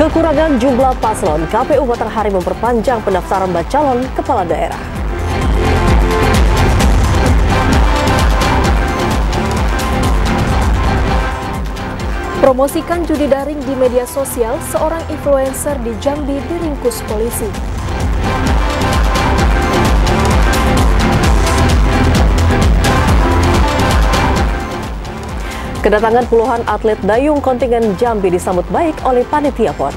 Kekurangan jumlah paslon, KPU Matahari memperpanjang pendaftaran calon kepala daerah. Promosikan judi daring di media sosial, seorang influencer di Jambi diringkus polisi. Kedatangan puluhan atlet dayung kontingen Jambi disambut baik oleh panitia PON.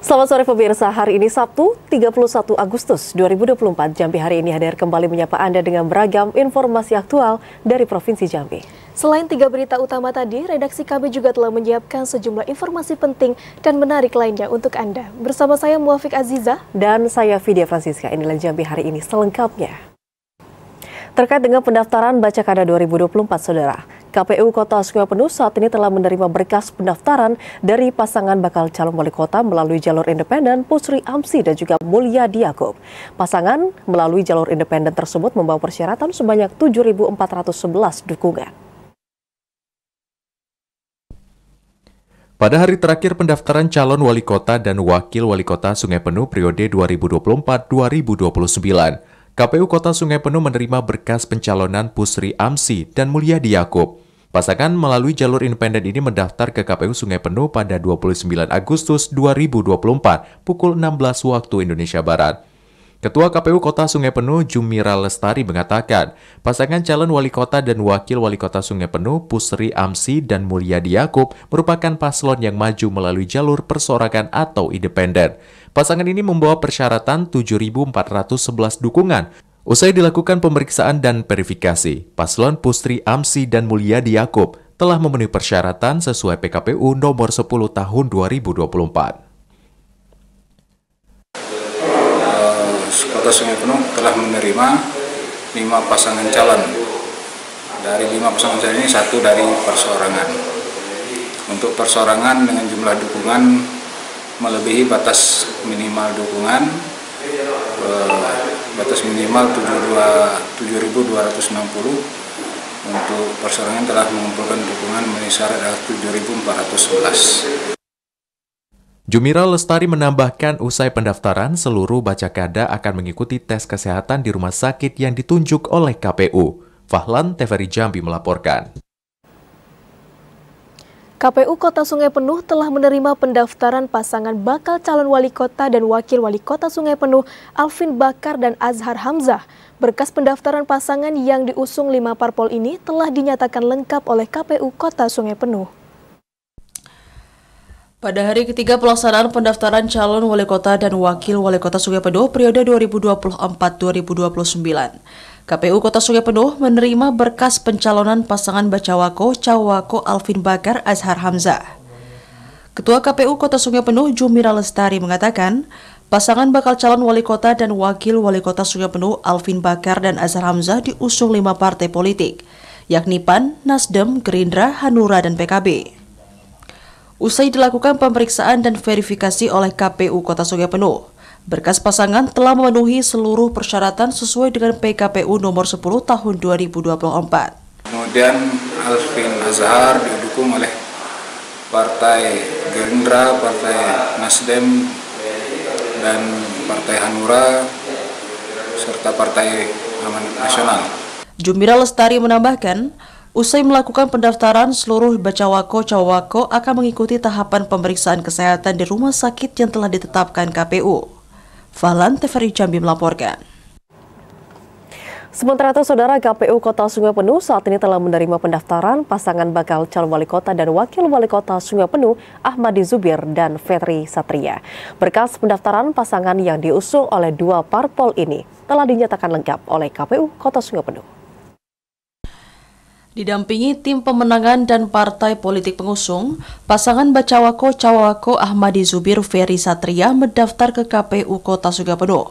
Selamat sore pemirsa, hari ini Sabtu 31 Agustus 2024. Jambi hari ini hadir kembali menyapa Anda dengan beragam informasi aktual dari Provinsi Jambi. Selain 3 berita utama tadi, redaksi kami juga telah menyiapkan sejumlah informasi penting dan menarik lainnya untuk Anda. Bersama saya Muafiq Aziza dan saya Vidya Francisca. Inilah Jambi hari ini selengkapnya. Terkait dengan pendaftaran Bacakada 2024, Saudara, KPU Kota Sungai Penuh saat ini telah menerima berkas pendaftaran dari pasangan bakal calon wali kota melalui jalur independen Pusri Amsi dan juga Mulyadi Yaakob. Pasangan melalui jalur independen tersebut membawa persyaratan sebanyak 7.411 dukungan. Pada hari terakhir pendaftaran calon wali kota dan wakil wali kota Sungai Penuh periode 2024-2029, KPU Kota Sungai Penuh menerima berkas pencalonan Pusri Amsi dan Mulyadi Yaakob. Pasangan melalui jalur independen ini mendaftar ke KPU Sungai Penuh pada 29 Agustus 2024 pukul 16 waktu Indonesia Barat. Ketua KPU Kota Sungai Penuh Jumira Lestari mengatakan, pasangan calon wali kota dan wakil wali kota Sungai Penuh Pusri Amsi dan Mulyadi Yaakob merupakan paslon yang maju melalui jalur perseorangan atau independen. Pasangan ini membawa persyaratan 7.411 dukungan. Usai dilakukan pemeriksaan dan verifikasi, paslon Pusri Amsi dan Mulyadi Yaakob telah memenuhi persyaratan sesuai PKPU nomor 10 tahun 2024. Kota Sungai Penuh telah menerima 5 pasangan calon. Dari 5 pasangan calon ini 1 dari perseorangan. Untuk perseorangan dengan jumlah dukungan melebihi batas minimal dukungan, batas minimal 7.260. Untuk perseorangan telah mengumpulkan dukungan memenuhi syarat adalah 7.411. Jumira Lestari menambahkan usai pendaftaran, seluruh Bacakada akan mengikuti tes kesehatan di rumah sakit yang ditunjuk oleh KPU. Fahlan, TVRI Jambi melaporkan. KPU Kota Sungai Penuh telah menerima pendaftaran pasangan bakal calon wali kota dan wakil wali kota Sungai Penuh Alvin Bakar dan Azhar Hamzah. Berkas pendaftaran pasangan yang diusung 5 parpol ini telah dinyatakan lengkap oleh KPU Kota Sungai Penuh. Pada hari ketiga pelaksanaan pendaftaran calon wali kota dan wakil wali kota Sungai Penuh periode 2024-2029, KPU Kota Sungai Penuh menerima berkas pencalonan pasangan Bacawako-Cawako Alvin Bakar Azhar Hamzah. Ketua KPU Kota Sungai Penuh Jumira Lestari mengatakan, pasangan bakal calon wali kota dan wakil wali kota Sungai Penuh Alvin Bakar dan Azhar Hamzah diusung 5 partai politik, yakni PAN, Nasdem, Gerindra, Hanura, dan PKB. Usai dilakukan pemeriksaan dan verifikasi oleh KPU Kota Sungai Penuh, berkas pasangan telah memenuhi seluruh persyaratan sesuai dengan PKPU nomor 10 tahun 2024. Kemudian Alvin Azhar didukung oleh Partai Gerindra, Partai Nasdem, dan Partai Hanura, serta Partai Amanat Nasional. Jumira Lestari menambahkan, usai melakukan pendaftaran, seluruh Bacawako-Cawako akan mengikuti tahapan pemeriksaan kesehatan di rumah sakit yang telah ditetapkan KPU. Fahlan, TVRI Jambi melaporkan. Sementara itu, Saudara, KPU Kota Sungai Penuh saat ini telah menerima pendaftaran pasangan bakal calon wali kota dan wakil wali kota Sungai Penuh Ahmadi Zubir dan Fetri Satria. Berkas pendaftaran pasangan yang diusung oleh 2 parpol ini telah dinyatakan lengkap oleh KPU Kota Sungai Penuh. Didampingi tim pemenangan dan partai politik pengusung, pasangan Bacawako-Cawako Ahmadi Zubir Fetri Satria mendaftar ke KPU Kota Sungai Penuh.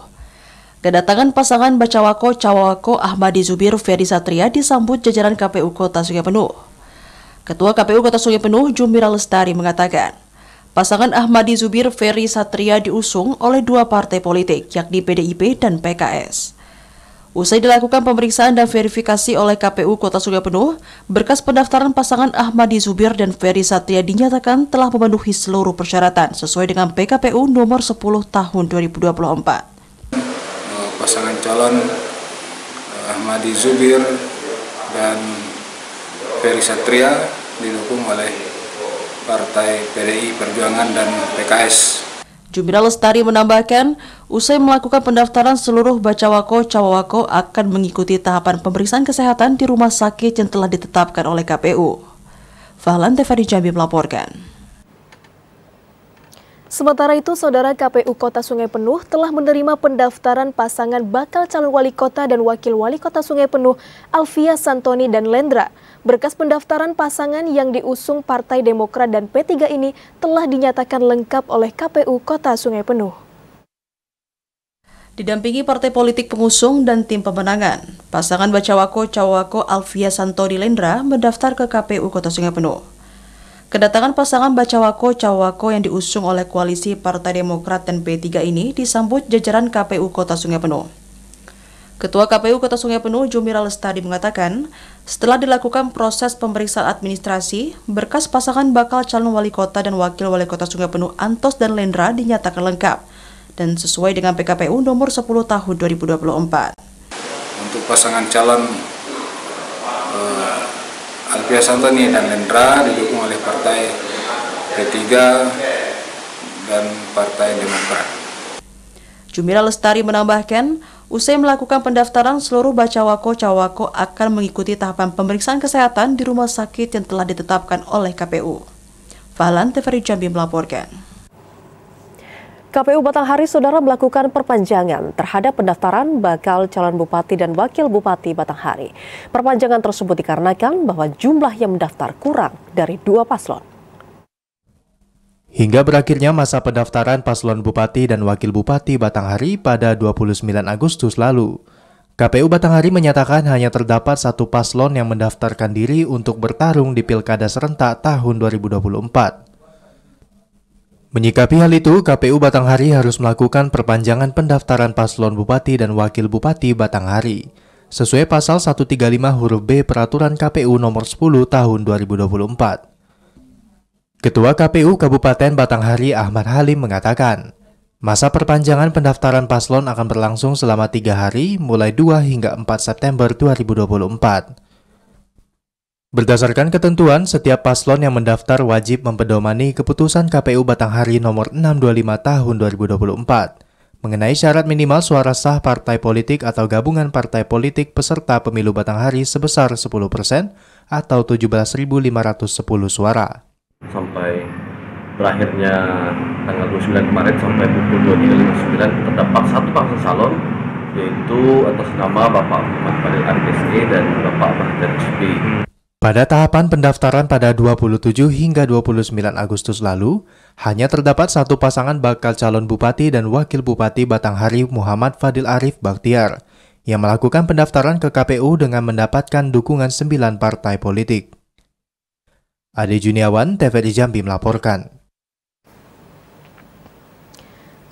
Kedatangan pasangan Bacawako-Cawako Ahmadi Zubir Fetri Satria disambut jajaran KPU Kota Sungai Penuh. Ketua KPU Kota Sungai Penuh Jumira Lestari mengatakan, pasangan Ahmadi Zubir Fetri Satria diusung oleh 2 partai politik, yakni PDIP dan PKS. Usai dilakukan pemeriksaan dan verifikasi oleh KPU Kota Sungai Penuh, berkas pendaftaran pasangan Ahmadi Zubir dan Ferry Satria dinyatakan telah memenuhi seluruh persyaratan sesuai dengan PKPU nomor 10 tahun 2024. Pasangan calon Ahmadi Zubir dan Ferry Satria didukung oleh Partai PDI Perjuangan dan PKS. Jumira Lestari menambahkan, usai melakukan pendaftaran seluruh bacawako-cawawako akan mengikuti tahapan pemeriksaan kesehatan di rumah sakit yang telah ditetapkan oleh KPU. Fahlan Tefari Jambi melaporkan. Sementara itu, Saudara, KPU Kota Sungai Penuh telah menerima pendaftaran pasangan bakal calon wali kota dan wakil wali kota Sungai Penuh, Alfia Santoni dan Lendra. Berkas pendaftaran pasangan yang diusung Partai Demokrat dan P3 ini telah dinyatakan lengkap oleh KPU Kota Sungai Penuh. Didampingi partai politik pengusung dan tim pemenangan, pasangan bacawako-cawawako Alfia Santoni Lendra mendaftar ke KPU Kota Sungai Penuh. Kedatangan pasangan bacawako-cawawako yang diusung oleh koalisi Partai Demokrat dan P3 ini disambut jajaran KPU Kota Sungai Penuh. Ketua KPU Kota Sungai Penuh, Jumira Lestari mengatakan, setelah dilakukan proses pemeriksaan administrasi, berkas pasangan bakal calon wali kota dan wakil wali kota Sungai Penuh Antos dan Lendra dinyatakan lengkap dan sesuai dengan PKPU nomor 10 tahun 2024. Untuk pasangan calon Alfia Santoni dan Lendra didukung oleh Partai P3 dan Partai Demokrat. Jumira Lestari menambahkan, usai melakukan pendaftaran, seluruh bacawako-cawawako akan mengikuti tahapan pemeriksaan kesehatan di rumah sakit yang telah ditetapkan oleh KPU. Fahlan Tefari Jambi melaporkan. KPU Batanghari, Saudara, melakukan perpanjangan terhadap pendaftaran bakal calon bupati dan wakil bupati Batanghari. Perpanjangan tersebut dikarenakan bahwa jumlah yang mendaftar kurang dari 2 paslon. Hingga berakhirnya masa pendaftaran paslon bupati dan wakil bupati Batanghari pada 29 Agustus lalu, KPU Batanghari menyatakan hanya terdapat 1 paslon yang mendaftarkan diri untuk bertarung di Pilkada serentak tahun 2024. Menyikapi hal itu, KPU Batanghari harus melakukan perpanjangan pendaftaran paslon bupati dan wakil bupati Batanghari sesuai pasal 135 huruf B Peraturan KPU nomor 10 tahun 2024. Ketua KPU Kabupaten Batanghari Ahmad Halim mengatakan, masa perpanjangan pendaftaran paslon akan berlangsung selama 3 hari mulai 2 hingga 4 September 2024. Berdasarkan ketentuan, setiap paslon yang mendaftar wajib mempedomani keputusan KPU Batanghari nomor 625 tahun 2024 mengenai syarat minimal suara sah partai politik atau gabungan partai politik peserta pemilu Batanghari sebesar 10% atau 17.510 suara. Sampai berakhirnya tanggal 29 kemarin sampai pukul 23.59 terdapat 1 pasangan calon, yaitu atas nama Bapak Muhammad Fadil Arif SE dan Bapak Bahtiar SP. Pada tahapan pendaftaran pada 27 hingga 29 Agustus lalu, hanya terdapat 1 pasangan bakal calon bupati dan wakil bupati Batanghari Muhammad Fadil Arif Bahtiar yang melakukan pendaftaran ke KPU dengan mendapatkan dukungan 9 partai politik. Ade Juniawan, TVRI Jambi melaporkan.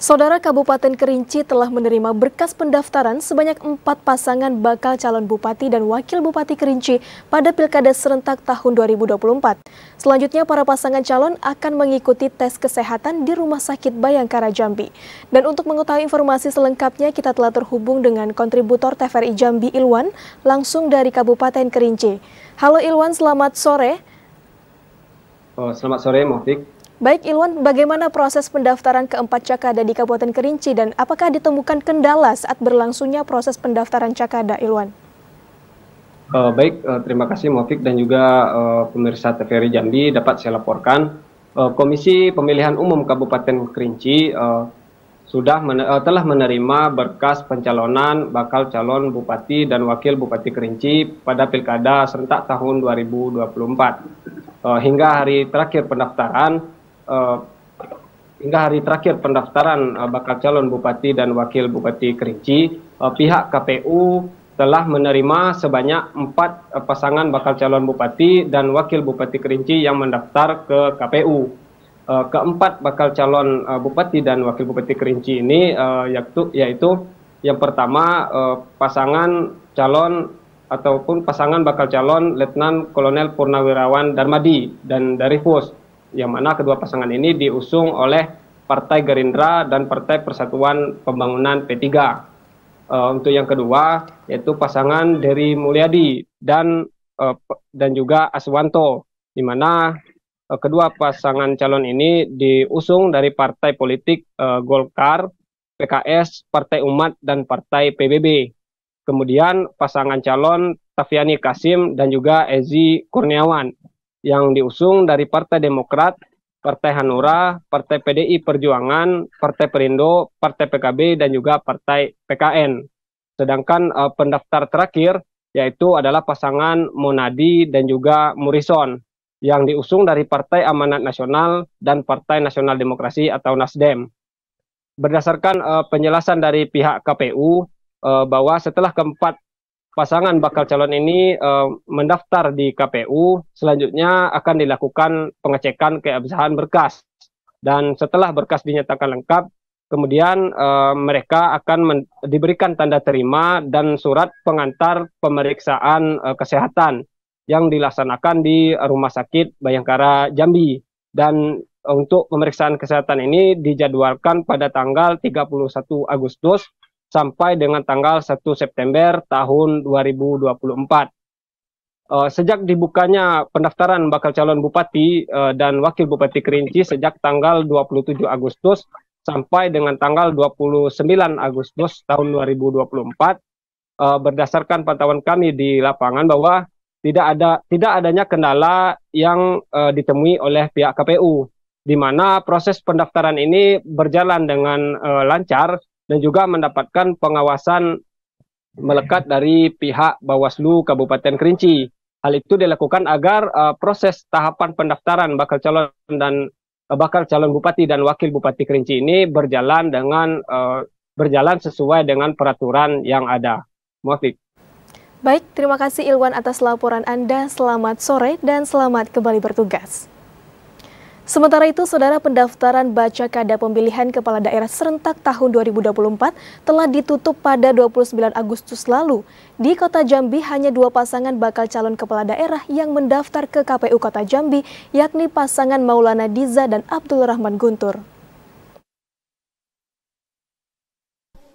Saudara, Kabupaten Kerinci telah menerima berkas pendaftaran sebanyak 4 pasangan bakal calon bupati dan wakil bupati Kerinci pada Pilkada serentak tahun 2024. Selanjutnya, para pasangan calon akan mengikuti tes kesehatan di Rumah Sakit Bayangkara Jambi. Dan untuk mengetahui informasi selengkapnya, kita telah terhubung dengan kontributor TVRI Jambi Ilwan langsung dari Kabupaten Kerinci. Halo Ilwan, selamat sore. Selamat sore, Mofik. Baik Ilwan, bagaimana proses pendaftaran keempat Cakada di Kabupaten Kerinci dan apakah ditemukan kendala saat berlangsungnya proses pendaftaran Cakada, Ilwan? Terima kasih Mofik dan juga pemirsa TVRI Jambi. Dapat saya laporkan, Komisi Pemilihan Umum Kabupaten Kerinci telah menerima berkas pencalonan bakal calon bupati dan wakil bupati Kerinci pada Pilkada serentak tahun 2024. Hingga hari terakhir pendaftaran bakal calon bupati dan wakil bupati Kerinci, pihak KPU telah menerima sebanyak 4 pasangan bakal calon bupati dan wakil bupati Kerinci yang mendaftar ke KPU. Keempat bakal calon bupati dan wakil bupati Kerinci ini yaitu Yang pertama, pasangan calon ataupun pasangan bakal calon Letnan Kolonel Purnawirawan Darmadi dan Darifus, yang mana kedua pasangan ini diusung oleh Partai Gerindra dan Partai Persatuan Pembangunan P3. Untuk yang kedua, yaitu pasangan Dery Mulyadi dan juga Aswanto, di mana kedua pasangan calon ini diusung dari partai politik Golkar, PKS, Partai Umat, dan Partai PBB. Kemudian pasangan calon Tafiani Kasim dan juga Ezi Kurniawan yang diusung dari Partai Demokrat, Partai Hanura, Partai PDI Perjuangan, Partai Perindo, Partai PKB, dan juga Partai PKN. Sedangkan pendaftar terakhir yaitu adalah pasangan Monadi dan juga Murison yang diusung dari Partai Amanat Nasional dan Partai Nasional Demokrasi atau Nasdem. Berdasarkan penjelasan dari pihak KPU bahwa setelah keempat pasangan bakal calon ini mendaftar di KPU, selanjutnya akan dilakukan pengecekan keabsahan berkas. Dan setelah berkas dinyatakan lengkap, kemudian mereka akan diberikan tanda terima dan surat pengantar pemeriksaan kesehatan yang dilaksanakan di Rumah Sakit Bayangkara Jambi. Dan untuk pemeriksaan kesehatan ini dijadwalkan pada tanggal 31 Agustus sampai dengan tanggal 1 September tahun 2024. Sejak dibukanya pendaftaran bakal calon bupati dan wakil bupati Kerinci sejak tanggal 27 Agustus sampai dengan tanggal 29 Agustus tahun 2024, berdasarkan pantauan kami di lapangan bahwa tidak adanya kendala yang ditemui oleh pihak KPU, di mana proses pendaftaran ini berjalan dengan lancar dan juga mendapatkan pengawasan melekat dari pihak Bawaslu Kabupaten Kerinci. Hal itu dilakukan agar proses tahapan pendaftaran bakal calon bupati dan wakil bupati Kerinci ini berjalan sesuai dengan peraturan yang ada. Muafiq. Baik, terima kasih Ilwan atas laporan Anda. Selamat sore dan selamat kembali bertugas. Sementara itu, Saudara, pendaftaran baca kada pemilihan kepala daerah serentak tahun 2024 telah ditutup pada 29 Agustus lalu. Di Kota Jambi hanya 2 pasangan bakal calon kepala daerah yang mendaftar ke KPU Kota Jambi, yakni pasangan Maulana Diza dan Abdul Rahman Guntur.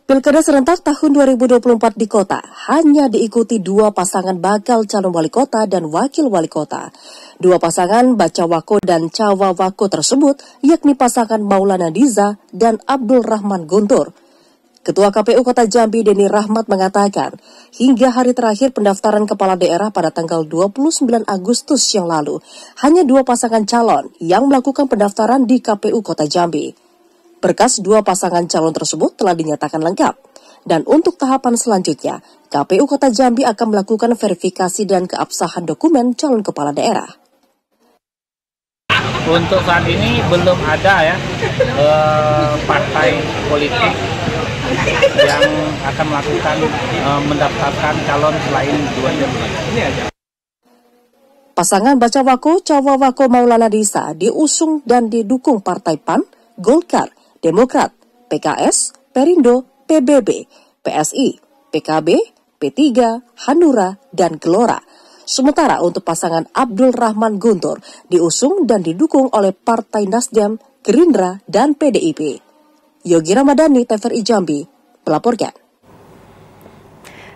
Pilkada serentak tahun 2024 di kota hanya diikuti 2 pasangan bakal calon wali kota dan wakil wali kota. 2 pasangan Bacawako dan Cawawako tersebut yakni pasangan Maulana Diza dan Abdul Rahman Guntur. Ketua KPU Kota Jambi Deni Rahmat mengatakan, hingga hari terakhir pendaftaran kepala daerah pada tanggal 29 Agustus yang lalu, hanya 2 pasangan calon yang melakukan pendaftaran di KPU Kota Jambi. Berkas 2 pasangan calon tersebut telah dinyatakan lengkap. Dan untuk tahapan selanjutnya, KPU Kota Jambi akan melakukan verifikasi dan keabsahan dokumen calon kepala daerah. Untuk saat ini belum ada partai politik yang akan melakukan mendaftarkan calon selain 2 ini aja. Pasangan Bacawako Cawawako Maulana Diza diusung dan didukung Partai PAN, Golkar, Demokrat, PKS, Perindo, PBB, PSI, PKB, P3, Hanura, dan Gelora. Sementara untuk pasangan Abdul Rahman Guntur diusung dan didukung oleh Partai Nasdem, Gerindra, dan PDIP. Yogi Ramadhani, TVRI Jambi, melaporkan.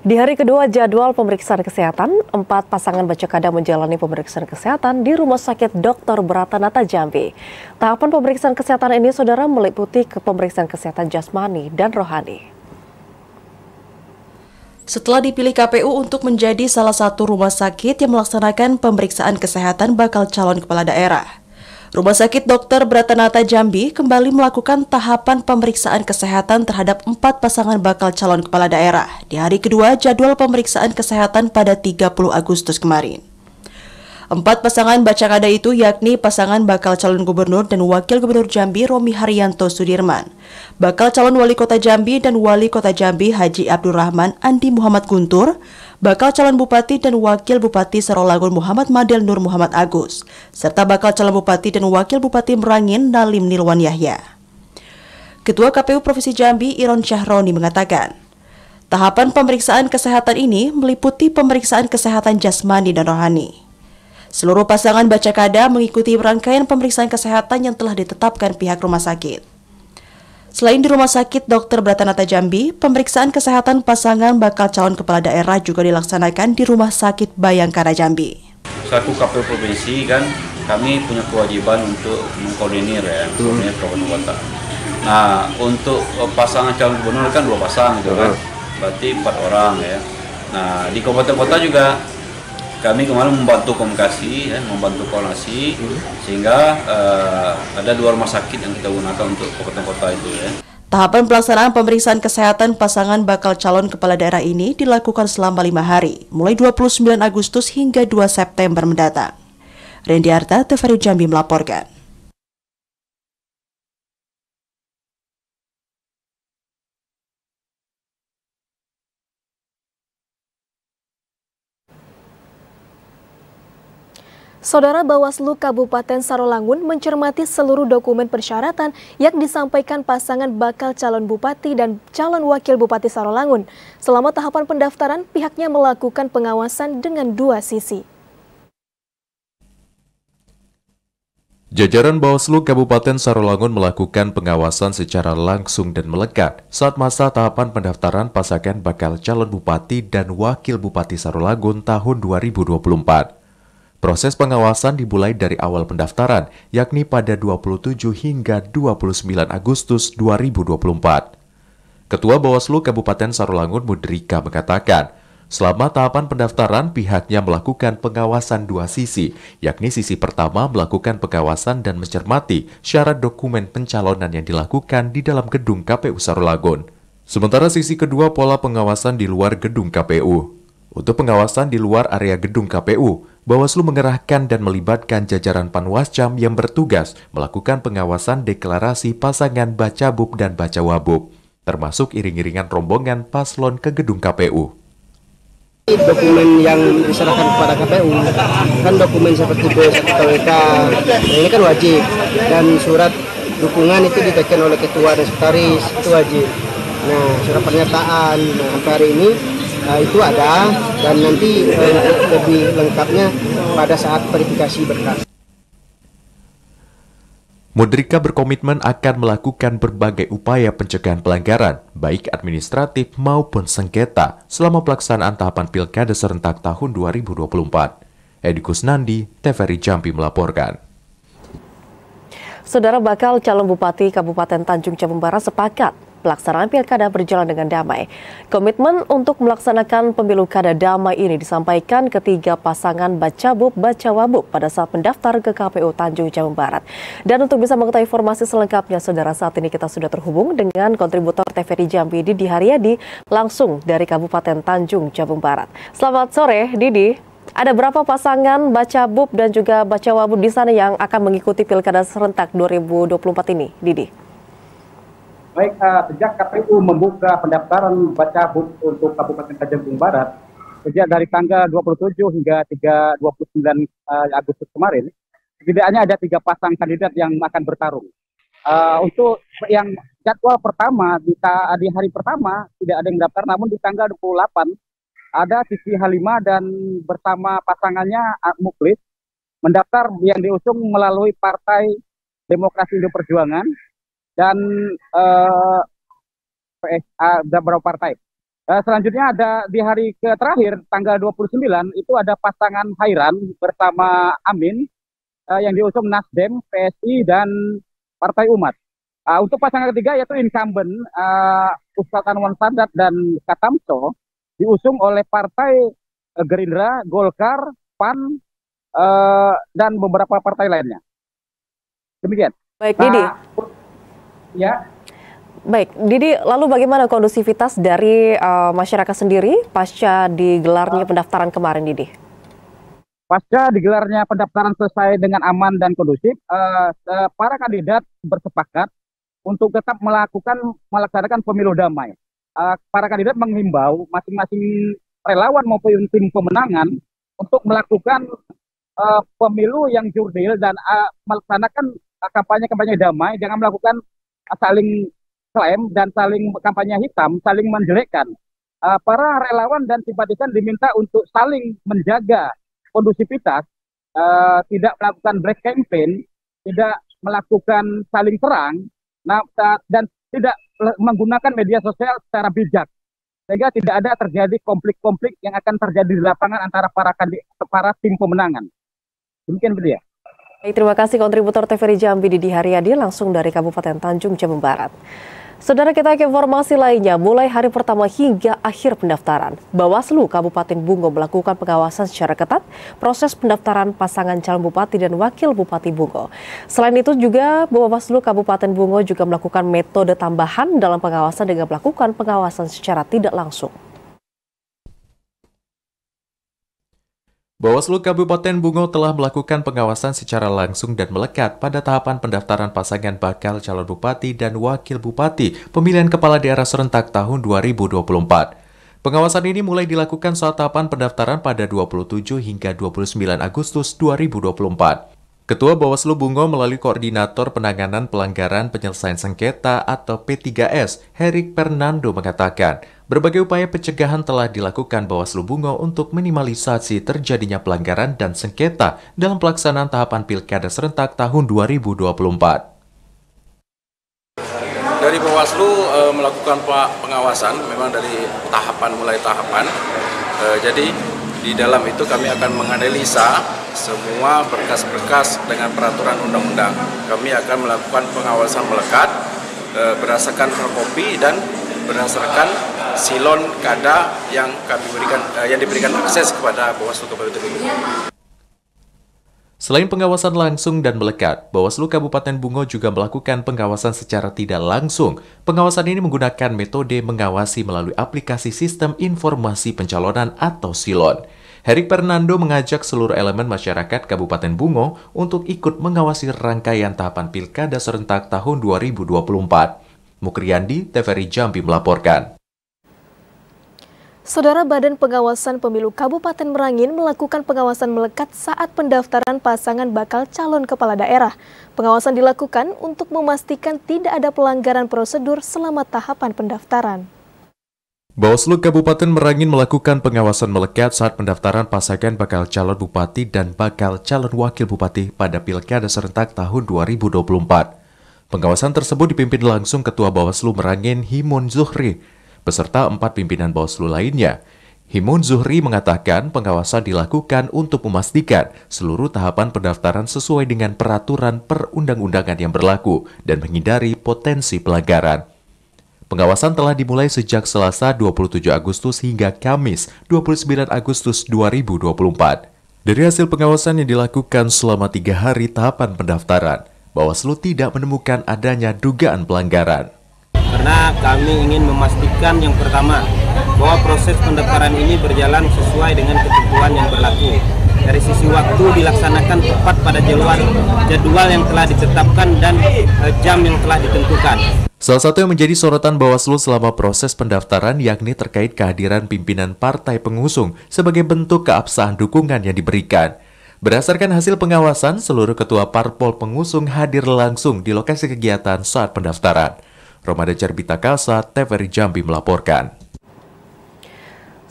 Di hari kedua jadwal pemeriksaan kesehatan, 4 pasangan bacakada menjalani pemeriksaan kesehatan di Rumah Sakit Dr. Bratanata Jambi. Tahapan pemeriksaan kesehatan ini, Saudara, meliputi pemeriksaan kesehatan jasmani dan rohani. Setelah dipilih KPU untuk menjadi salah satu rumah sakit yang melaksanakan pemeriksaan kesehatan bakal calon kepala daerah, Rumah Sakit Dr. Bratanata Jambi kembali melakukan tahapan pemeriksaan kesehatan terhadap 4 pasangan bakal calon kepala daerah di hari kedua jadwal pemeriksaan kesehatan pada 30 Agustus kemarin. 4 pasangan bacakada itu yakni pasangan bakal calon gubernur dan wakil gubernur Jambi Romi Haryanto Sudirman, bakal calon wali kota Jambi dan wali kota Jambi Haji Abdul Rahman Andi Muhammad Guntur, bakal calon bupati dan wakil bupati Sarolangun Muhammad Madel Nur Muhammad Agus, serta bakal calon bupati dan wakil bupati Merangin Nalim Nilwan Yahya. Ketua KPU Provinsi Jambi Iron Syahroni mengatakan, Tahapan pemeriksaan kesehatan ini meliputi pemeriksaan kesehatan jasmani dan rohani. Seluruh pasangan baca kada mengikuti rangkaian pemeriksaan kesehatan yang telah ditetapkan pihak rumah sakit. Selain di Rumah Sakit Dr. Bratanata Jambi, pemeriksaan kesehatan pasangan bakal calon kepala daerah juga dilaksanakan di Rumah Sakit Bayangkara Jambi. Selaku KPU Provinsi kan kami punya kewajiban untuk mengkoordinir ya, koordinir kabupaten kota. Nah, untuk pasangan calon gubernur kan 2 pasang gitu kan, berarti 4 orang ya. Nah, di kabupaten kota juga kami kemarin membantu komunikasi, ya, membantu koordinasi, sehingga ada 2 rumah sakit yang kita gunakan untuk kabupaten kota itu ya. Tahapan pelaksanaan pemeriksaan kesehatan pasangan bakal calon kepala daerah ini dilakukan selama 5 hari, mulai 29 Agustus hingga 2 September mendatang. Randy Arta, TVRI Jambi melaporkan. Saudara Bawaslu Kabupaten Sarolangun mencermati seluruh dokumen persyaratan yang disampaikan pasangan bakal calon bupati dan calon wakil bupati Sarolangun. Selama tahapan pendaftaran, pihaknya melakukan pengawasan dengan 2 sisi. Jajaran Bawaslu Kabupaten Sarolangun melakukan pengawasan secara langsung dan melekat saat masa tahapan pendaftaran pasangan bakal calon bupati dan wakil bupati Sarolangun tahun 2024. Proses pengawasan dimulai dari awal pendaftaran, yakni pada 27 hingga 29 Agustus 2024. Ketua Bawaslu Kabupaten Sarolangun Mudrika mengatakan, selama tahapan pendaftaran pihaknya melakukan pengawasan 2 sisi, yakni sisi pertama melakukan pengawasan dan mencermati syarat dokumen pencalonan yang dilakukan di dalam gedung KPU Sarolangun. Sementara sisi kedua pola pengawasan di luar gedung KPU. Untuk pengawasan di luar area gedung KPU, Bawaslu mengerahkan dan melibatkan jajaran Panwascam yang bertugas melakukan pengawasan deklarasi pasangan Bacabub dan Bacawabub, termasuk iring-iringan rombongan paslon ke gedung KPU. Dokumen yang diserahkan kepada KPU kan dokumen seperti B1KWK, ini kan wajib, dan surat dukungan itu ditekan oleh ketua dan sekretaris, itu wajib. Nah, surat pernyataan sampai hari ini itu ada, dan nanti lebih lengkapnya pada saat verifikasi berkas. Mudrika berkomitmen akan melakukan berbagai upaya pencegahan pelanggaran, baik administratif maupun sengketa, selama pelaksanaan tahapan Pilkada serentak tahun 2024. Edi Kusnandi, TVRI Jambi melaporkan. Saudara bakal calon bupati Kabupaten Tanjung Jabung Barat sepakat pelaksanaan pilkada berjalan dengan damai. Komitmen untuk melaksanakan pemilu kada damai ini disampaikan ketiga pasangan Bacabub Bacawabub pada saat mendaftar ke KPU Tanjung Jabung Barat. Dan untuk bisa mengetahui informasi selengkapnya, saudara, saat ini kita sudah terhubung dengan kontributor TVRI Jambi Didi Haryadi langsung dari Kabupaten Tanjung Jabung Barat. Selamat sore, Didi. Ada berapa pasangan Bacabub dan juga Bacawabub di sana yang akan mengikuti pilkada serentak 2024 ini, Didi? Baik, sejak KPU membuka pendaftaran Bacabub untuk Kabupaten Tanjung Barat, sejak dari tanggal 27 hingga 29 Agustus kemarin, setidaknya ada 3 pasang kandidat yang akan bertarung. Untuk yang jadwal pertama, di hari pertama tidak ada yang mendaftar, namun di tanggal 28 ada Siti Halimah dan bersama pasangannya Muklis mendaftar yang diusung melalui Partai Demokrasi Indo Perjuangan dan beberapa partai. Selanjutnya ada di hari terakhir tanggal 29 itu ada pasangan Hairan bersama Amin yang diusung Nasdem, PSI dan Partai Umat. Untuk pasangan ketiga yaitu incumbent Ustadz Anwar Sadat dan Katamso diusung oleh Partai Gerindra, Golkar, PAN dan beberapa partai lainnya. Demikian. Baik, Didi. Ya. Baik, Didi, lalu bagaimana kondusivitas dari masyarakat sendiri pasca digelarnya pendaftaran kemarin, Didi? Pasca digelarnya pendaftaran selesai dengan aman dan kondusif, para kandidat bersepakat untuk tetap melaksanakan pemilu damai. Para kandidat menghimbau masing-masing relawan maupun tim pemenangan untuk melakukan pemilu yang jurdil dan melaksanakan kampanye-kampanye damai, jangan melakukan saling klaim dan saling kampanye hitam, saling menjelekkan. para relawan dan simpatisan diminta untuk saling menjaga kondusivitas, tidak melakukan black campaign, tidak melakukan saling serang, dan tidak menggunakan media sosial secara bijak, sehingga tidak ada terjadi konflik-konflik yang akan terjadi di lapangan antara para tim pemenangan. Demikian Bu Dia. Baik, terima kasih kontributor TVRI Jambi Didi Haryadi langsung dari Kabupaten Tanjung Jabung Barat. Saudara, kita ke informasi lainnya. Mulai hari pertama hingga akhir pendaftaran, Bawaslu Kabupaten Bungo melakukan pengawasan secara ketat proses pendaftaran pasangan calon bupati dan wakil bupati Bungo. Selain itu juga Bawaslu Kabupaten Bungo juga melakukan metode tambahan dalam pengawasan dengan melakukan pengawasan secara tidak langsung. Bawaslu Kabupaten Bungo telah melakukan pengawasan secara langsung dan melekat pada tahapan pendaftaran pasangan bakal calon bupati dan wakil bupati pemilihan kepala daerah serentak tahun 2024. Pengawasan ini mulai dilakukan saat tahapan pendaftaran pada 27 hingga 29 Agustus 2024. Ketua Bawaslu Bungo melalui Koordinator Penanganan Pelanggaran Penyelesaian Sengketa atau P3S, Herik Fernando mengatakan, berbagai upaya pencegahan telah dilakukan Bawaslu Bungo untuk minimalisasi terjadinya pelanggaran dan sengketa dalam pelaksanaan tahapan Pilkada serentak tahun 2024. Dari Bawaslu melakukan pengawasan memang dari mulai tahapan. Jadi di dalam itu kami akan menganalisa semua berkas-berkas dengan peraturan undang-undang. Kami akan melakukan pengawasan melekat berdasarkan kopi dan berdasarkan silon kada yang kami berikan, yang diberikan akses kepada Bawaslu Kabupaten Bungo. Selain pengawasan langsung dan melekat, Bawaslu Kabupaten Bungo juga melakukan pengawasan secara tidak langsung. Pengawasan ini menggunakan metode mengawasi melalui aplikasi Sistem Informasi Pencalonan atau SILON. Herik Fernando mengajak seluruh elemen masyarakat Kabupaten Bungo untuk ikut mengawasi rangkaian tahapan Pilkada serentak tahun 2024. Mukriandi, TVRI Jambi melaporkan. Saudara, Badan Pengawasan Pemilu Kabupaten Merangin melakukan pengawasan melekat saat pendaftaran pasangan bakal calon kepala daerah. Pengawasan dilakukan untuk memastikan tidak ada pelanggaran prosedur selama tahapan pendaftaran. Bawaslu Kabupaten Merangin melakukan pengawasan melekat saat pendaftaran pasangan bakal calon bupati dan bakal calon wakil bupati pada Pilkada serentak tahun 2024. Pengawasan tersebut dipimpin langsung Ketua Bawaslu Merangin Himun Zuhri, beserta 4 pimpinan Bawaslu lainnya. Himun Zuhri mengatakan pengawasan dilakukan untuk memastikan seluruh tahapan pendaftaran sesuai dengan peraturan perundang-undangan yang berlaku dan menghindari potensi pelanggaran. Pengawasan telah dimulai sejak Selasa 27 Agustus hingga Kamis 29 Agustus 2024. Dari hasil pengawasan yang dilakukan selama 3 hari tahapan pendaftaran, Bawaslu tidak menemukan adanya dugaan pelanggaran. Karena kami ingin memastikan yang pertama, bahwa proses pendaftaran ini berjalan sesuai dengan ketentuan yang berlaku. Dari sisi waktu dilaksanakan tepat pada jadwal yang telah ditetapkan dan jam yang telah ditentukan. Salah satu yang menjadi sorotan Bawaslu selama proses pendaftaran yakni terkait kehadiran pimpinan partai pengusung sebagai bentuk keabsahan dukungan yang diberikan. Berdasarkan hasil pengawasan, seluruh ketua parpol pengusung hadir langsung di lokasi kegiatan saat pendaftaran. Ramadan Cerbita Kasa, TVRI Jambi melaporkan.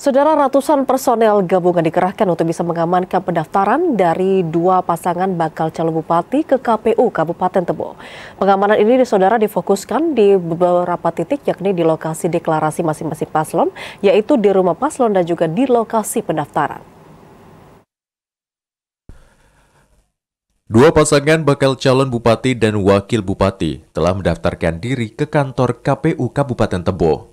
Saudara, ratusan personel gabungan dikerahkan untuk bisa mengamankan pendaftaran dari 2 pasangan bakal calon bupati ke KPU Kabupaten Tebo. Pengamanan ini saudara difokuskan di beberapa titik, yakni di lokasi deklarasi masing-masing paslon, yaitu di rumah paslon dan juga di lokasi pendaftaran. 2 pasangan bakal calon bupati dan wakil bupati telah mendaftarkan diri ke kantor KPU Kabupaten Tebo.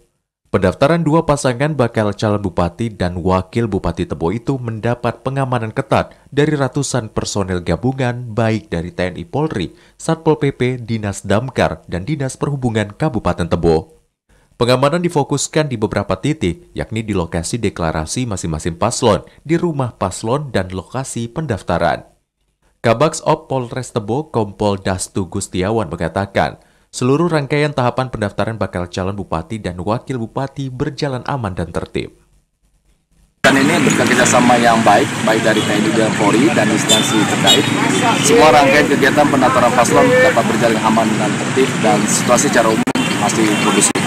Pendaftaran 2 pasangan bakal calon bupati dan wakil bupati Tebo itu mendapat pengamanan ketat dari ratusan personel gabungan baik dari TNI Polri, Satpol PP, Dinas Damkar, dan Dinas Perhubungan Kabupaten Tebo. Pengamanan difokuskan di beberapa titik, yakni di lokasi deklarasi masing-masing paslon, di rumah paslon, dan lokasi pendaftaran. Kabaks Op Polres Tebo Kompol Dastu Gustiawan mengatakan, seluruh rangkaian tahapan pendaftaran bakal calon bupati dan wakil bupati berjalan aman dan tertib. Dan ini berkat kerjasama yang baik dari TNI dan Polri dan instansi terkait. Semua rangkaian kegiatan pendaftaran paslon dapat berjalan aman dan tertib dan situasi secara umum masih kondusif.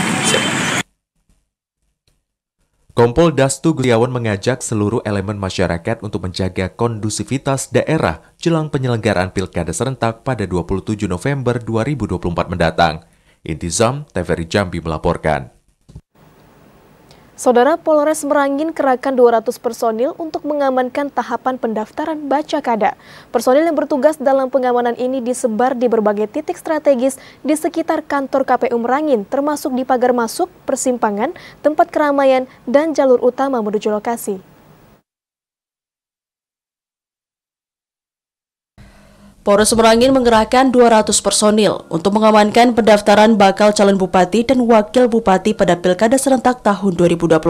Kompol Dastu Guliawan mengajak seluruh elemen masyarakat untuk menjaga kondusivitas daerah jelang penyelenggaraan Pilkada serentak pada 27 November 2024 mendatang. Intizam, TVRI Jambi melaporkan. Saudara, Polres Merangin kerahkan 200 personil untuk mengamankan tahapan pendaftaran Bacakada. Personil yang bertugas dalam pengamanan ini disebar di berbagai titik strategis di sekitar kantor KPU Merangin, termasuk di pagar masuk, persimpangan, tempat keramaian, dan jalur utama menuju lokasi. Polres Merangin mengerahkan 200 personil untuk mengamankan pendaftaran bakal calon bupati dan wakil bupati pada Pilkada serentak tahun 2024.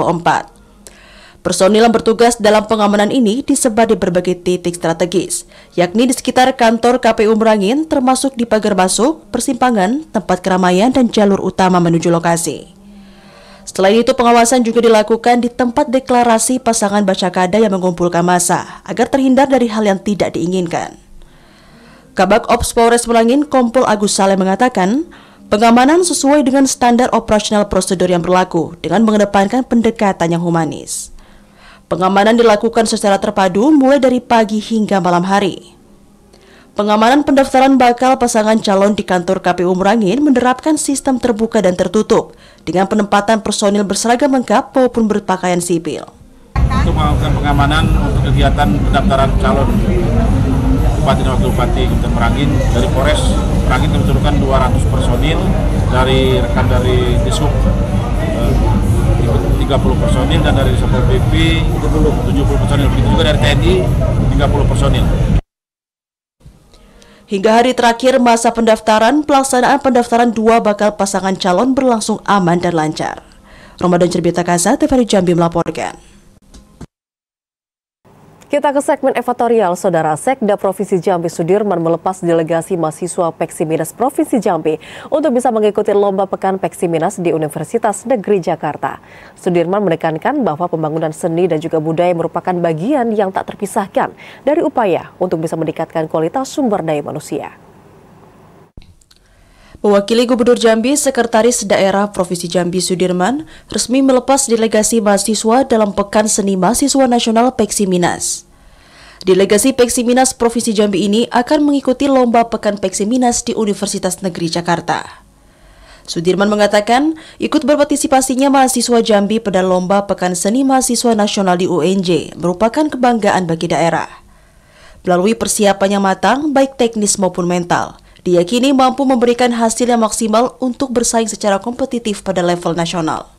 Personil yang bertugas dalam pengamanan ini disebar di berbagai titik strategis, yakni di sekitar kantor KPU Merangin, termasuk di pagar masuk, persimpangan, tempat keramaian, dan jalur utama menuju lokasi. Selain itu, pengawasan juga dilakukan di tempat deklarasi pasangan Bacakada yang mengumpulkan massa, agar terhindar dari hal yang tidak diinginkan. Kabak Ops Polres Merangin Kompol Agus Saleh mengatakan, pengamanan sesuai dengan standar operasional prosedur yang berlaku dengan mengedepankan pendekatan yang humanis. Pengamanan dilakukan secara terpadu mulai dari pagi hingga malam hari. Pengamanan pendaftaran bakal pasangan calon di kantor KPU Merangin menerapkan sistem terbuka dan tertutup dengan penempatan personil berseragam lengkap maupun berpakaian sipil. Untuk melakukan pengamanan untuk kegiatan pendaftaran calon Bupati dan Wakil Bupati Kabupaten Merangin, dari Polres Merangin kami turunkan 200 personil, dari rekan dari Dishub 30 personil, dan dari Satpol PP 70 personil, begitu juga dari TNI 30 personil. Hingga hari terakhir masa pendaftaran, pelaksanaan pendaftaran dua bakal pasangan calon berlangsung aman dan lancar. Ramadan Cerbita Kasa, TVRI Jambi melaporkan. Kita ke segmen editorial, Saudara. Sekda Provinsi Jambi Sudirman melepas delegasi mahasiswa Peksiminas Provinsi Jambi untuk bisa mengikuti Lomba Pekan Peksiminas di Universitas Negeri Jakarta. Sudirman menekankan bahwa pembangunan seni dan juga budaya merupakan bagian yang tak terpisahkan dari upaya untuk bisa meningkatkan kualitas sumber daya manusia. Mewakili Gubernur Jambi, Sekretaris Daerah Provinsi Jambi Sudirman resmi melepas delegasi mahasiswa dalam Pekan Seni Mahasiswa Nasional Peksiminas. Delegasi Peksiminas Provinsi Jambi ini akan mengikuti Lomba Pekan Peksiminas di Universitas Negeri Jakarta. Sudirman mengatakan, ikut berpartisipasinya mahasiswa Jambi pada Lomba Pekan Seni Mahasiswa Nasional di UNJ merupakan kebanggaan bagi daerah. Melalui persiapan yang matang, baik teknis maupun mental, diyakini mampu memberikan hasil yang maksimal untuk bersaing secara kompetitif pada level nasional.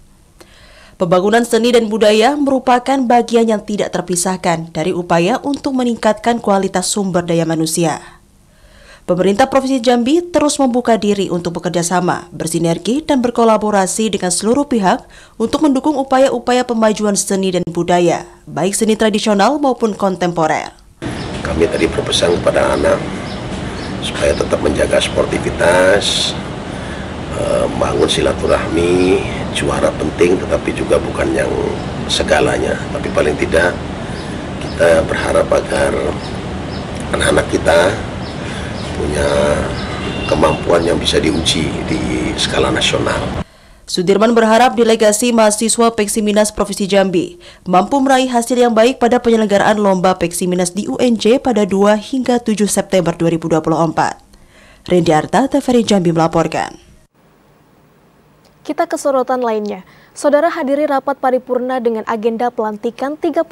Pembangunan seni dan budaya merupakan bagian yang tidak terpisahkan dari upaya untuk meningkatkan kualitas sumber daya manusia. Pemerintah Provinsi Jambi terus membuka diri untuk bekerja sama, bersinergi, dan berkolaborasi dengan seluruh pihak untuk mendukung upaya-upaya pemajuan seni dan budaya, baik seni tradisional maupun kontemporer. Kami tadi berpesan kepada anak supaya tetap menjaga sportivitas, bangun silaturahmi, juara penting tetapi juga bukan yang segalanya. Tapi paling tidak kita berharap agar anak-anak kita punya kemampuan yang bisa diuji di skala nasional. Sudirman berharap delegasi mahasiswa Peksiminas Provinsi Jambi mampu meraih hasil yang baik pada penyelenggaraan Lomba Peksiminas di UNJ pada 2 hingga 7 September 2024. Rendi Arta, TVRI Jambi melaporkan. Kita ke sorotan lainnya. Saudara, hadiri rapat paripurna dengan agenda pelantikan 35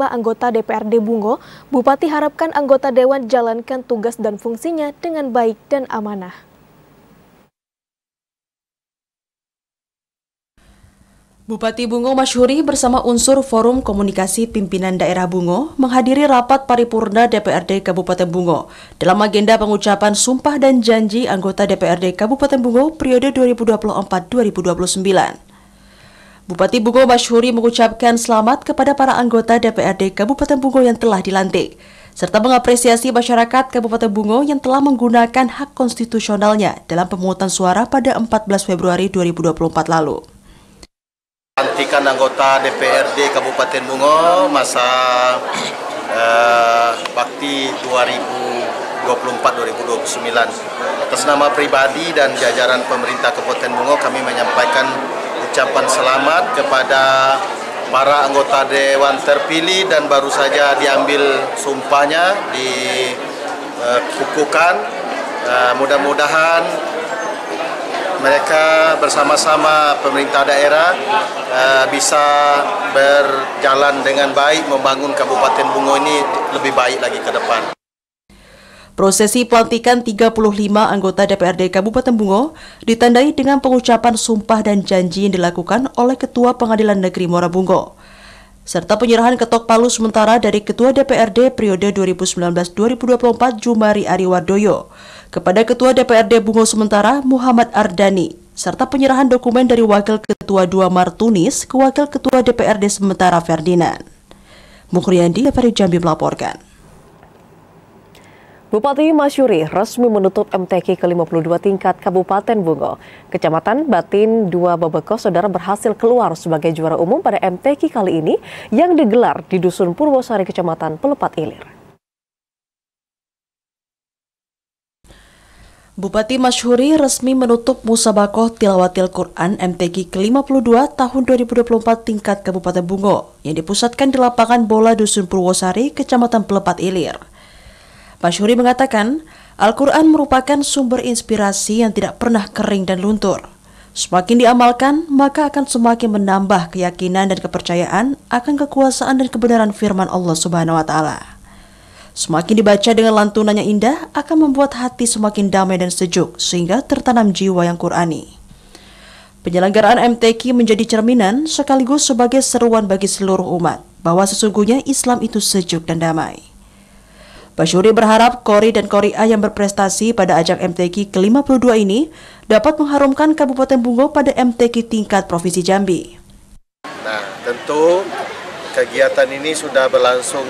anggota DPRD Bungo, Bupati harapkan anggota Dewan jalankan tugas dan fungsinya dengan baik dan amanah. Bupati Bungo Masyhuri bersama unsur Forum Komunikasi Pimpinan Daerah Bungo menghadiri rapat paripurna DPRD Kabupaten Bungo dalam agenda pengucapan sumpah dan janji anggota DPRD Kabupaten Bungo periode 2024-2029. Bupati Bungo Masyhuri mengucapkan selamat kepada para anggota DPRD Kabupaten Bungo yang telah dilantik, serta mengapresiasi masyarakat Kabupaten Bungo yang telah menggunakan hak konstitusionalnya dalam pemungutan suara pada 14 Februari 2024 lalu. Pelantikan anggota DPRD Kabupaten Bungo masa bakti 2024-2029. Atas nama pribadi dan jajaran pemerintah Kabupaten Bungo, kami menyampaikan ucapan selamat kepada para anggota dewan terpilih dan baru saja diambil sumpahnya, dikukuhkan. Mudah-mudahan mereka bersama-sama pemerintah daerah bisa berjalan dengan baik membangun Kabupaten Bungo ini lebih baik lagi ke depan. Prosesi pelantikan 35 anggota DPRD Kabupaten Bungo ditandai dengan pengucapan sumpah dan janji yang dilakukan oleh Ketua Pengadilan Negeri Muara Bungo, serta penyerahan ketok palu sementara dari Ketua DPRD periode 2019-2024 Jumari Ariwardoyo kepada Ketua DPRD Bungo sementara Muhammad Ardani, serta penyerahan dokumen dari Wakil Ketua 2 Martunis ke Wakil Ketua DPRD sementara Ferdinand. Mukriandi, TVRI Jambi melaporkan. Bupati Masyuri resmi menutup MTQ ke-52 tingkat Kabupaten Bungo. Kecamatan Batin 2 Babeko Saudara berhasil keluar sebagai juara umum pada MTQ kali ini yang digelar di Dusun Purwosari, Kecamatan Pelepat Ilir. Bupati Masyuri resmi menutup Musabakoh Tilawatil Quran MTQ ke-52 tahun 2024 tingkat Kabupaten Bungo yang dipusatkan di lapangan bola Dusun Purwosari, Kecamatan Pelepat Ilir. Masyuri mengatakan, Al-Quran merupakan sumber inspirasi yang tidak pernah kering dan luntur. Semakin diamalkan, maka akan semakin menambah keyakinan dan kepercayaan akan kekuasaan dan kebenaran firman Allah Subhanahu wa Ta'ala. Semakin dibaca dengan lantunan yang indah, akan membuat hati semakin damai dan sejuk, sehingga tertanam jiwa yang Qurani. Penyelenggaraan MTQ menjadi cerminan sekaligus sebagai seruan bagi seluruh umat, bahwa sesungguhnya Islam itu sejuk dan damai. Masyuri berharap Kori dan Koriah yang berprestasi pada ajang MTQ ke-52 ini dapat mengharumkan Kabupaten Bungo pada MTQ tingkat Provinsi Jambi. Nah, tentu kegiatan ini sudah berlangsung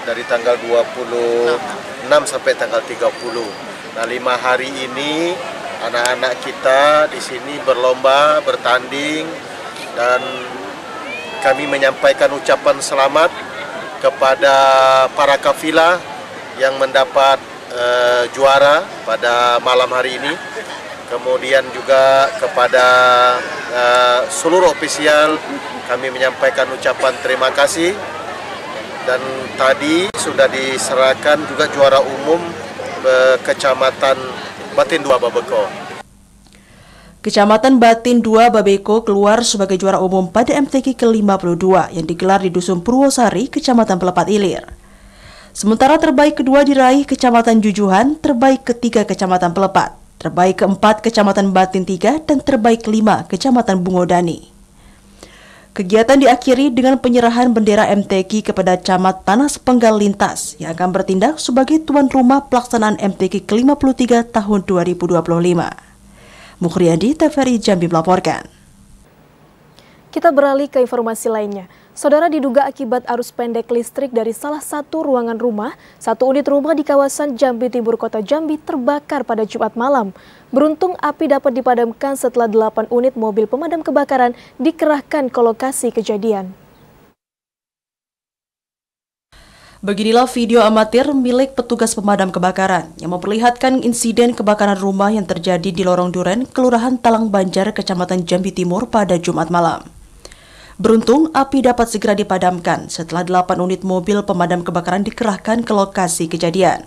dari tanggal 26 sampai tanggal 30. Nah, 5 hari ini anak-anak kita di sini berlomba, bertanding, dan kami menyampaikan ucapan selamat kepada para kafilah yang mendapat juara pada malam hari ini. Kemudian juga kepada seluruh ofisial kami menyampaikan ucapan terima kasih. Dan tadi sudah diserahkan juga juara umum Kecamatan Batin 2 Babeko. Kecamatan Batin 2 Babeko keluar sebagai juara umum pada MTQ ke-52 yang digelar di Dusun Purwosari, Kecamatan Pelepat Ilir. Sementara terbaik kedua diraih Kecamatan Jujuhan, terbaik ketiga Kecamatan Pelepat, terbaik keempat Kecamatan Batin 3, dan terbaik kelima Kecamatan Bungodani. Kegiatan diakhiri dengan penyerahan bendera MTQ kepada Camat Tanah Sepenggal Lintas yang akan bertindak sebagai tuan rumah pelaksanaan MTQ ke-53 tahun 2025. Mukriandi, TVRI Jambi melaporkan. Kita beralih ke informasi lainnya. Saudara, diduga akibat arus pendek listrik dari salah satu ruangan rumah, satu unit rumah di kawasan Jambi Timur, Kota Jambi terbakar pada Jumat malam. Beruntung api dapat dipadamkan setelah 8 unit mobil pemadam kebakaran dikerahkan ke lokasi kejadian. Beginilah video amatir milik petugas pemadam kebakaran yang memperlihatkan insiden kebakaran rumah yang terjadi di Lorong Duren, Kelurahan Talang Banjar, Kecamatan Jambi Timur pada Jumat malam. Beruntung api dapat segera dipadamkan setelah 8 unit mobil pemadam kebakaran dikerahkan ke lokasi kejadian.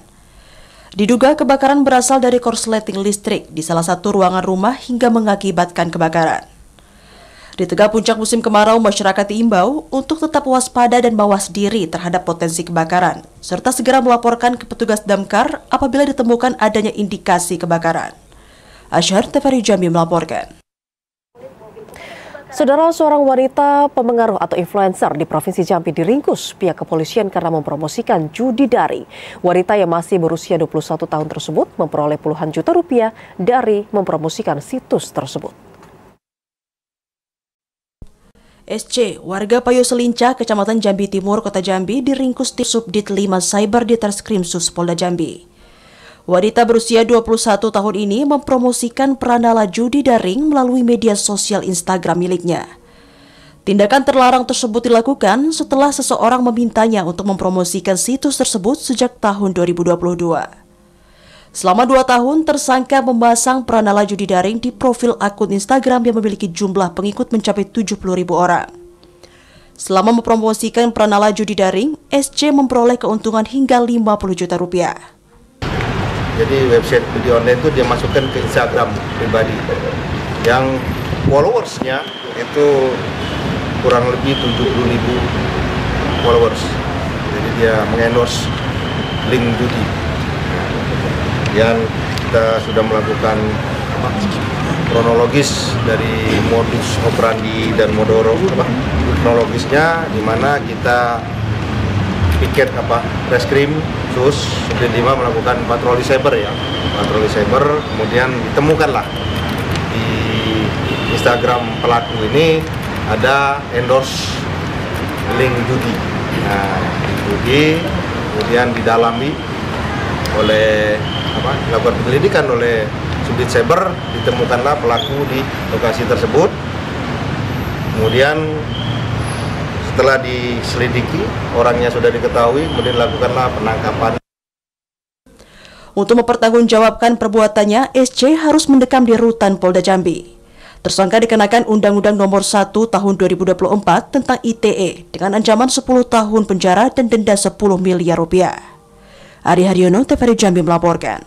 Diduga kebakaran berasal dari korsleting listrik di salah satu ruangan rumah hingga mengakibatkan kebakaran. Di tengah puncak musim kemarau, masyarakat diimbau untuk tetap waspada dan mawas diri terhadap potensi kebakaran, serta segera melaporkan ke petugas damkar apabila ditemukan adanya indikasi kebakaran. Asyhar, TVRI Jambi melaporkan. Saudara, seorang wanita pemengaruh atau influencer di Provinsi Jambi diringkus pihak kepolisian karena mempromosikan judi daring. Wanita yang masih berusia 21 tahun tersebut memperoleh puluhan juta rupiah dari mempromosikan situs tersebut. SC, warga Payo Selinca, Kecamatan Jambi Timur, Kota Jambi, diringkus di Subdit 5 Cyber di Treskrimsus Polda Jambi. Wanita berusia 21 tahun ini mempromosikan peranala judi daring melalui media sosial Instagram miliknya. Tindakan terlarang tersebut dilakukan setelah seseorang memintanya untuk mempromosikan situs tersebut sejak tahun 2022. Selama 2 tahun, tersangka memasang peranala judi daring di profil akun Instagram yang memiliki jumlah pengikut mencapai 70.000 orang. Selama mempromosikan Pranala judi daring, SC memperoleh keuntungan hingga 50 juta rupiah. Jadi website judi online itu dia masukkan ke Instagram pribadi yang followersnya itu kurang lebih 70.000 followers. Jadi dia mengendorse link judi. Kemudian kita sudah melakukan kronologis dari modus operandi dan kronologisnya, di mana kita piket reskrim sus Subdit 5 melakukan patroli cyber kemudian ditemukanlah di Instagram pelaku ini ada endorse link judi. Nah, judi kemudian didalami oleh dilakukan penyelidikan oleh Subdit Cyber, ditemukanlah pelaku di lokasi tersebut. Kemudian setelah diselidiki, orangnya sudah diketahui, kemudian dilakukanlah penangkapan. Untuk mempertanggungjawabkan perbuatannya, SC harus mendekam di rutan Polda Jambi. Tersangka dikenakan Undang-Undang Nomor 1 Tahun 2024 tentang ITE dengan ancaman 10 tahun penjara dan denda 10 miliar rupiah. Ari Haryono, TVRI Jambi melaporkan.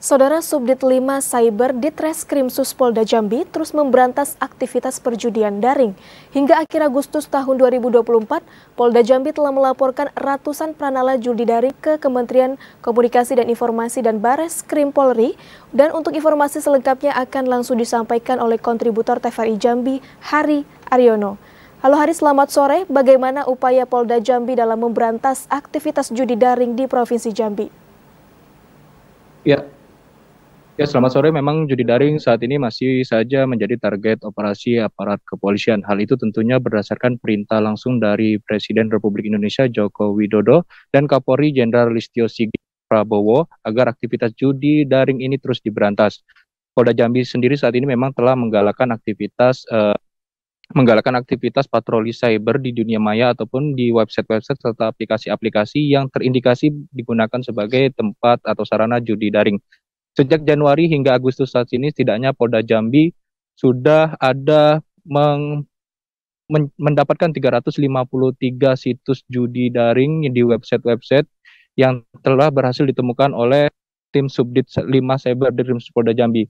Saudara, Subdit 5 Cyber Ditreskrim Sus Polda Jambi terus memberantas aktivitas perjudian daring. Hingga akhir Agustus tahun 2024, Polda Jambi telah melaporkan ratusan pranala judi daring ke Kementerian Komunikasi dan Informasi dan Bareskrim Polri. Dan untuk informasi selengkapnya akan langsung disampaikan oleh kontributor TVRI Jambi, Hari Aryono. Halo Hari, selamat sore. Bagaimana upaya Polda Jambi dalam memberantas aktivitas judi daring di Provinsi Jambi? Ya, selamat sore. Memang judi daring saat ini masih saja menjadi target operasi aparat kepolisian. Hal itu tentunya berdasarkan perintah langsung dari Presiden Republik Indonesia Joko Widodo dan Kapolri Jenderal Listio Sigit Prabowo agar aktivitas judi daring ini terus diberantas. Polda Jambi sendiri saat ini memang telah menggalakkan aktivitas patroli cyber di dunia maya ataupun di website-website serta aplikasi-aplikasi yang terindikasi digunakan sebagai tempat atau sarana judi daring. Sejak Januari hingga Agustus saat ini, setidaknya Polda Jambi sudah ada mendapatkan 353 situs judi daring di website-website yang telah berhasil ditemukan oleh tim Subdit 5 Cyber di Polda Jambi.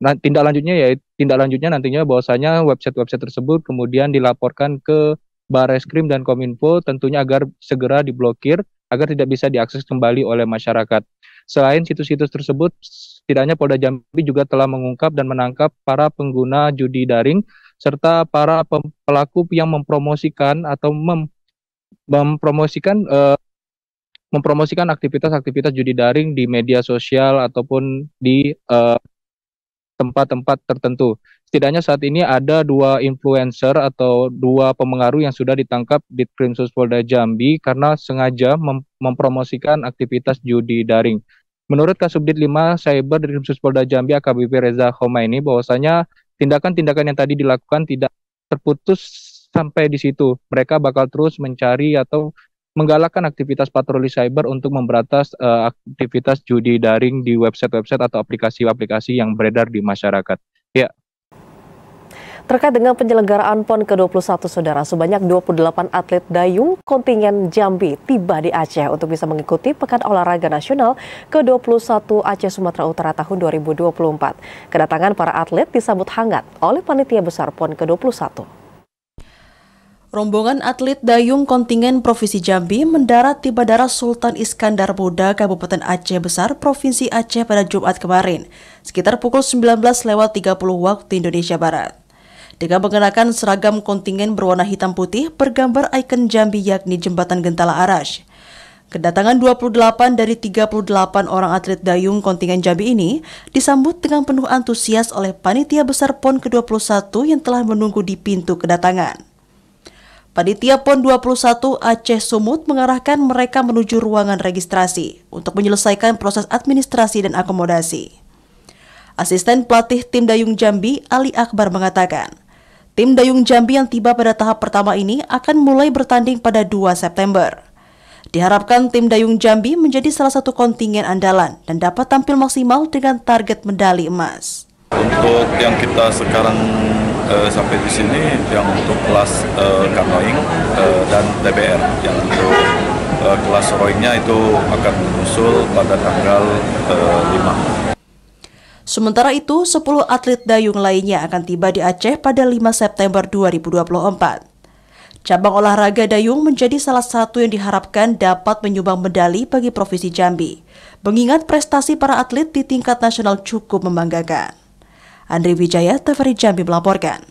Nah, tindak lanjutnya nantinya bahwasanya website-website tersebut kemudian dilaporkan ke Bareskrim dan Kominfo, tentunya agar segera diblokir agar tidak bisa diakses kembali oleh masyarakat. Selain situs-situs tersebut, setidaknya Polda Jambi juga telah mengungkap dan menangkap para pengguna judi daring serta para pelaku yang mempromosikan atau mempromosikan aktivitas-aktivitas judi daring di media sosial ataupun di tempat-tempat tertentu. Setidaknya saat ini ada 2 influencer atau 2 pemengaruh yang sudah ditangkap di Krimsus Polda Jambi karena sengaja mempromosikan aktivitas judi daring. Menurut Kasubdit 5 Cyber di Krimsus Polda Jambi AKBP Reza Khomeini, bahwasanya tindakan-tindakan yang tadi dilakukan tidak terputus sampai di situ. Mereka bakal terus mencari atau menggalakkan aktivitas patroli cyber untuk memberantas aktivitas judi daring di website-website atau aplikasi-aplikasi yang beredar di masyarakat. Ya. Terkait dengan penyelenggaraan PON ke-21, Saudara, sebanyak 28 atlet dayung kontingen Jambi tiba di Aceh untuk bisa mengikuti Pekan Olahraga Nasional ke-21 Aceh Sumatera Utara tahun 2024. Kedatangan para atlet disambut hangat oleh panitia besar PON ke-21. Rombongan atlet dayung kontingen Provinsi Jambi mendarat di Bandara Sultan Iskandar Muda, Kabupaten Aceh Besar, Provinsi Aceh pada Jumat kemarin, sekitar pukul 19.30 waktu Indonesia Barat. Dengan mengenakan seragam kontingen berwarna hitam putih bergambar ikon Jambi yakni Jembatan Gentala Arash. Kedatangan 28 dari 38 orang atlet dayung kontingen Jambi ini disambut dengan penuh antusias oleh panitia besar PON ke-21 yang telah menunggu di pintu kedatangan. Panitia PON 21 Aceh Sumut mengarahkan mereka menuju ruangan registrasi untuk menyelesaikan proses administrasi dan akomodasi. Asisten pelatih tim dayung Jambi, Ali Akbar, mengatakan, tim dayung Jambi yang tiba pada tahap pertama ini akan mulai bertanding pada 2 September. Diharapkan tim dayung Jambi menjadi salah satu kontingen andalan dan dapat tampil maksimal dengan target medali emas. Untuk yang kita sekarang sampai di sini yang untuk kelas canoeing dan TBR. Yang untuk kelas rowingnya itu akan menyusul pada tanggal 5. Sementara itu, 10 atlet dayung lainnya akan tiba di Aceh pada 5 September 2024. Cabang olahraga dayung menjadi salah satu yang diharapkan dapat menyumbang medali bagi Provinsi Jambi, mengingat prestasi para atlet di tingkat nasional cukup membanggakan. Andri Wijaya, TVRI Jambi melaporkan.